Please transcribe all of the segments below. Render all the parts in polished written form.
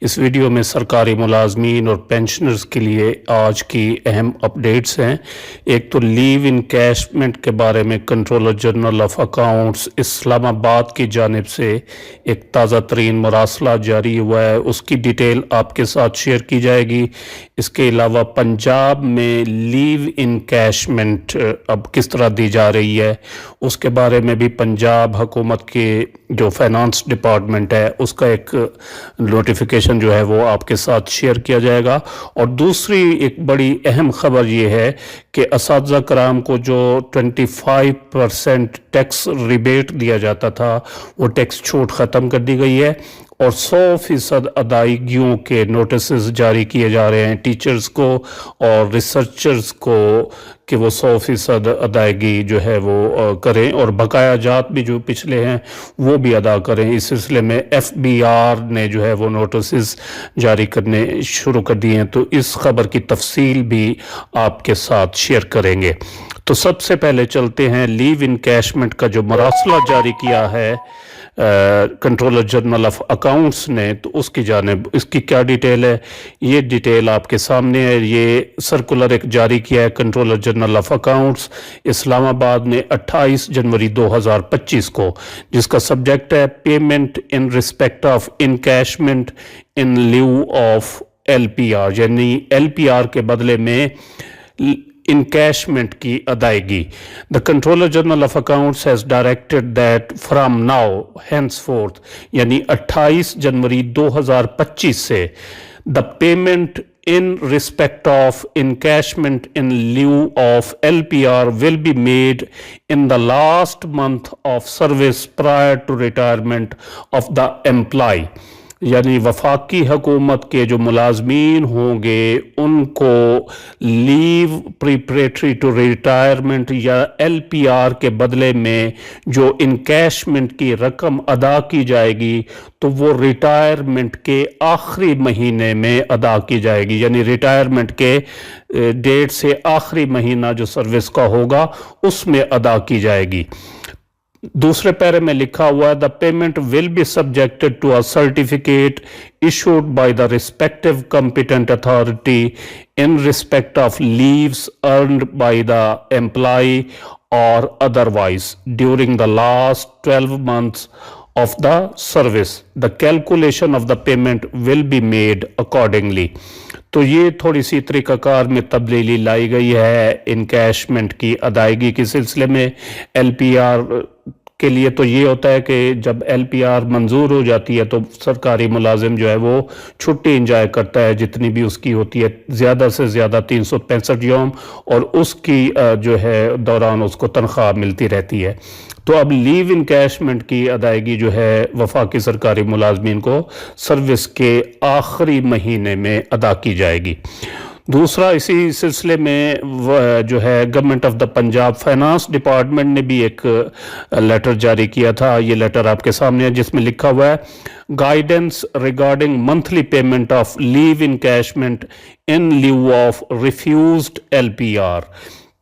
اس video میں سرکاری ملازمین اور پینشنرز کے لیے آج کی اہم اپڈیٹس ہیں۔ ایک تو لیو انکیشمنٹ کے بارے میں کنٹرولر جنرل آف اکاؤنٹس اسلام آباد کی جانب سے ایک تازہ ترین مراسلہ جاری ہوا ہے، اس کی ڈیٹیل آپ کے ساتھ شیئر کی جائے گی۔ اس کے علاوہ پنجاب میں لیو انکیشمنٹ اب کس طرح دی جا رہی ہے، اس کے بارے میں بھی پنجاب حکومت کے جو فائنانس ڈپارٹمنٹ ہے اس کا ایک نوٹیفیکیشن جو ہے وہ آپ کے ساتھ شیئر کیا جائے گا۔ اور دوسری ایک بڑی اہم خبر یہ ہے کہ اساتذہ کرام کو جو 25% ٹیکس ریبیٹ دیا جاتا تھا وہ ٹیکس چھوٹ ختم کر دی گئی ہے، اور 100% ادائیگیوں کے نوٹسز جاری کیے جا رہے ہیں ٹیچرز کو اور ریسرچرز کو کہ وہ 100% ادائیگی جو ہے وہ کریں، اور بقایا جات بھی جو پچھلے ہیں وہ بھی ادا کریں۔ اس سلسلے میں FBR نے جو ہے وہ نوٹسز جاری کرنے شروع کر دیے ہیں، تو اس خبر کی تفصیل بھی آپ کے ساتھ شیئر کریں گے۔ تو سب سے پہلے چلتے ہیں لیو انکیشمنٹ کا جو مراسلہ جاری کیا ہے کنٹرولر جنرل آف اکاؤنٹس نے، تو اس کی جانب اس کی کیا ڈیٹیل ہے، یہ ڈیٹیل آپ کے سامنے ہے۔ یہ سرکولر ایک جاری کیا ہے کنٹرولر جنرل آف اکاؤنٹس اسلام آباد نے 28 جنوری 2025 کو، جس کا سبجیکٹ ہے payment in respect of encashment in lieu of LPR، یعنی LPR کے بدلے میں انکیشمنٹ کی ادائیگی۔ The Controller General of Accounts has directed that from now henceforth یعنی 28 جنوری 2025 سے the payment in respect of encashment in lieu of LPR will be made in the last month of service prior to retirement of the employee، یعنی وفاقی حکومت کے جو ملازمین ہوں گے ان کو لیو پریپریٹری ٹو ریٹائرمنٹ یا LPR کے بدلے میں جو انکیشمنٹ کی رقم ادا کی جائے گی تو وہ ریٹائرمنٹ کے آخری مہینے میں ادا کی جائے گی، یعنی ریٹائرمنٹ کے ڈیٹ سے آخری مہینہ جو سروس کا ہوگا اس میں ادا کی جائے گی۔ دوسرے پیرے میں لکھا ہوا ہے the payment will be subjected to a certificate issued by the respective competent authority in respect of leaves earned by the employee or otherwise during the last 12 months of the service. The calculation of the payment will be made accordingly. تو یہ تھوڑی سی طریقہ کار میں تبدیلی لائی گئی ہے encashment کی ادائیگی کے سلسلے میں۔ LPR کے لیے تو یہ ہوتا ہے کہ جب LPR منظور ہو جاتی ہے تو سرکاری ملازم جو ہے وہ چھٹی انجوائے کرتا ہے جتنی بھی اس کی ہوتی ہے، زیادہ سے زیادہ 365 یوم، اور اس کی جو ہے دوران اس کو تنخواہ ملتی رہتی ہے۔ تو اب لیو انکیشمنٹ کی ادائیگی جو ہے وفاقی سرکاری ملازمین کو سروس کے آخری مہینے میں ادا کی جائے گی۔ دوسرا اسی سلسلے میں جو ہے government of the Punjab finance department نے بھی ایک لیٹر جاری کیا تھا، یہ لیٹر آپ کے سامنے ہے جس میں لکھا ہوا ہے guidance regarding monthly payment of leave encashment in lieu of refused LPR،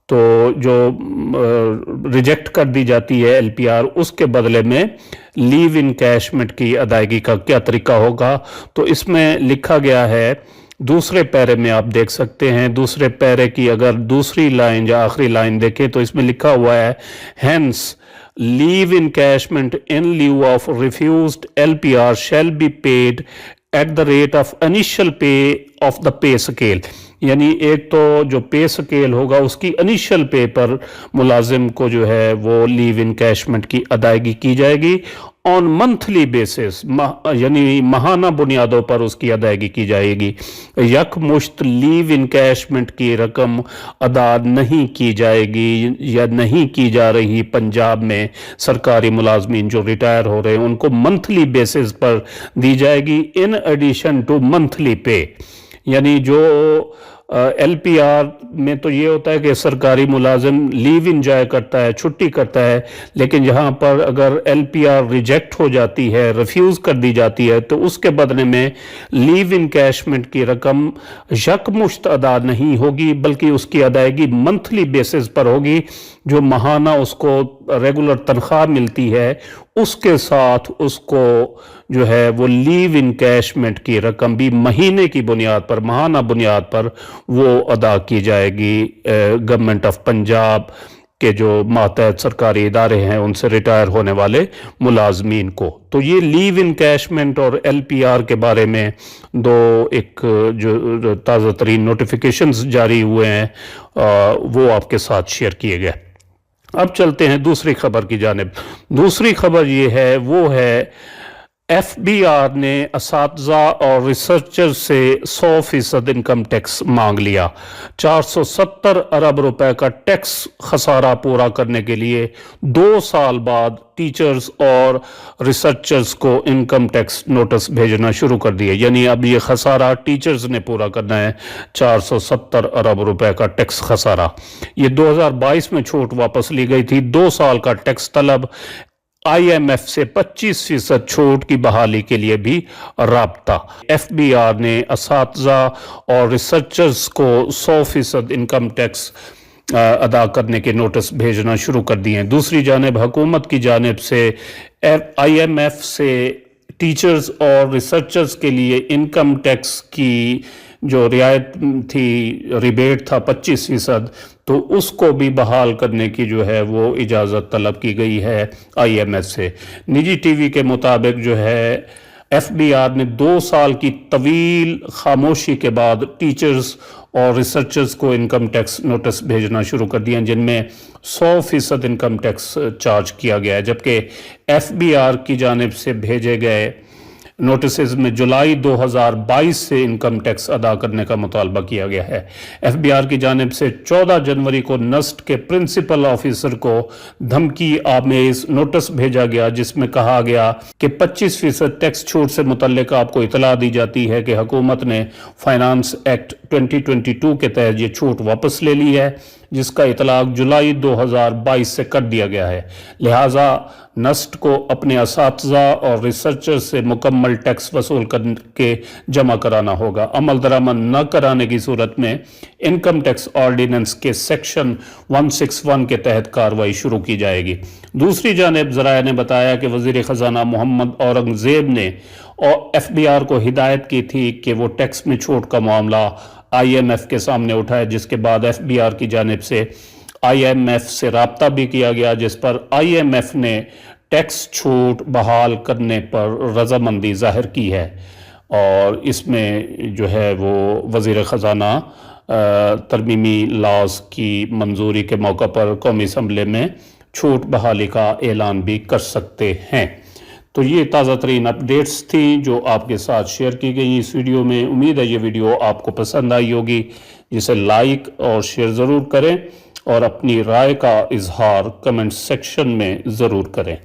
تو جو ریجیکٹ کر دی جاتی ہے LPR اس کے بدلے میں لیو انکیشمنٹ کی ادائیگی کا کیا طریقہ ہوگا۔ تو اس میں لکھا گیا ہے دوسرے پیرے میں، آپ دیکھ سکتے ہیں دوسرے پیرے کی اگر دوسری لائن یا آخری لائن دیکھیں تو اس میں لکھا ہوا ہے hence leave encashment in lieu of refused LPR shall be paid at the rate of initial pay of the pay scale، یعنی ایک تو جو پے سکیل ہوگا اس کی انیشل پے پر ملازم کو جو ہے وہ لیو انکیشمنٹ کی ادائیگی کی جائے گی آن منتھلی بیسس، یعنی ماہانہ بنیادوں پر اس کی ادائیگی کی جائے گی۔ یک مشت لیو انکیشمنٹ کی رقم ادا نہیں کی جائے گی یا نہیں کی جا رہی پنجاب میں سرکاری ملازمین جو ریٹائر ہو رہے ہیں ان کو منتھلی بیسس پر دی جائے گی ان ایڈیشن ٹو منتھلی پے، یعنی جو LPR میں تو یہ ہوتا ہے کہ سرکاری ملازم لیو انجوائے کرتا ہے، چھٹی کرتا ہے، لیکن یہاں پر اگر LPR ریجیکٹ ہو جاتی ہے، ریفیوز کر دی جاتی ہے تو اس کے بدلے میں لیو انکیشمنٹ کی رقم یکمشت ادا نہیں ہوگی بلکہ اس کی ادائیگی منتھلی بیسس پر ہوگی۔ جو ماہانہ اس کو ریگولر تنخواہ ملتی ہے اس کے ساتھ اس کو جو ہے وہ لیو انکیشمنٹ کی رقم بھی مہینے کی بنیاد پر، ماہانہ بنیاد پر وہ ادا کی جائے گی گورنمنٹ آف پنجاب کے جو ماتحت سرکاری ادارے ہیں ان سے ریٹائر ہونے والے ملازمین کو۔ تو یہ لیو انکیشمنٹ اور ایل پی آر کے بارے میں ایک جو تازہ ترین نوٹیفیکیشنز جاری ہوئے ہیں وہ آپ کے ساتھ شیئر کیے گئے۔ اب چلتے ہیں دوسری خبر کی جانب۔ دوسری خبر یہ ہے، وہ ہے ایف بی آر نے اساتذہ اور ریسرچر سے 100% انکم ٹیکس مانگ لیا۔ 470 ارب روپے کا ٹیکس خسارہ پورا کرنے کے لیے 2 سال بعد ٹیچرز اور ریسرچرز کو انکم ٹیکس نوٹس بھیجنا شروع کر دیے۔ یعنی اب یہ خسارہ ٹیچرز نے پورا کرنا ہے، 470 ارب روپے کا ٹیکس خسارہ۔ یہ 2022 میں چھوٹ واپس لی گئی تھی۔ 2 سال کا ٹیکس طلب، آئی ایم ایف سے 25% چھوٹ کی بحالی کے لیے بھی رابطہ۔ ایف بی آر نے اساتذہ اور ریسرچرز کو 100% انکم ٹیکس ادا کرنے کے نوٹس بھیجنا شروع کر دیے ہیں۔ دوسری جانب حکومت کی جانب سے آئی ایم ایف سے ٹیچرز اور ریسرچرز کے لیے انکم ٹیکس کی جو رعایت تھی، ریبیٹ تھا 25%، تو اس کو بھی بحال کرنے کی جو ہے وہ اجازت طلب کی گئی ہے آئی ایم ایف سے۔ نجی ٹی وی کے مطابق جو ہے ایف بی آر نے 2 سال کی طویل خاموشی کے بعد ٹیچرز اور ریسرچرز کو انکم ٹیکس نوٹس بھیجنا شروع کر دیا، جن میں 100% انکم ٹیکس چارج کیا گیا ہے، جبکہ ایف بی آر کی جانب سے بھیجے گئے نوٹسز میں جولائی 2022 سے انکم ٹیکس ادا کرنے کا مطالبہ کیا گیا ہے۔ ایف بی آر کی جانب سے 14 جنوری کو نسٹ کے پرنسپل آفیسر کو دھمکی آمیز نوٹس بھیجا گیا، جس میں کہا گیا کہ 25% ٹیکس چھوٹ سے متعلق آپ کو اطلاع دی جاتی ہے کہ حکومت نے فائنانس ایکٹ 2022 کے تحت یہ چھوٹ واپس لے لی ہے، جس کا اطلاق جولائی 2022 سے کر دیا گیا ہے۔ لہٰذا نسٹ کو اپنے اساتذہ اور ریسرچر سے مکمل ٹیکس وصول کر کے جمع کرانا ہوگا۔ عمل درآمد نہ کرانے کی صورت میں انکم ٹیکس آرڈیننس کے سیکشن 161 کے تحت کارروائی شروع کی جائے گی۔ دوسری جانب ذرائع نے بتایا کہ وزیر خزانہ محمد اورنگزیب نے ایف بی آر کو ہدایت کی تھی کہ وہ ٹیکس میں چھوٹ کا معاملہ آئی ایم ایف کے سامنے اٹھائے، جس کے بعد ایف بی آر کی جانب سے آئی ایم ایف سے رابطہ بھی کیا گیا، جس پر آئی ایم ایف نے ٹیکس چھوٹ بحال کرنے پر رضامندی ظاہر کی ہے، اور اس میں جو ہے وہ وزیر خزانہ ترمیمی لاز کی منظوری کے موقع پر قومی اسمبلی میں چھوٹ بحالی کا اعلان بھی کر سکتے ہیں۔ تو یہ تازہ ترین اپڈیٹس تھیں جو آپ کے ساتھ شیئر کی گئی اس ویڈیو میں۔ امید ہے یہ ویڈیو آپ کو پسند آئی ہوگی، جسے لائک اور شیئر ضرور کریں اور اپنی رائے کا اظہار کمنٹ سیکشن میں ضرور کریں۔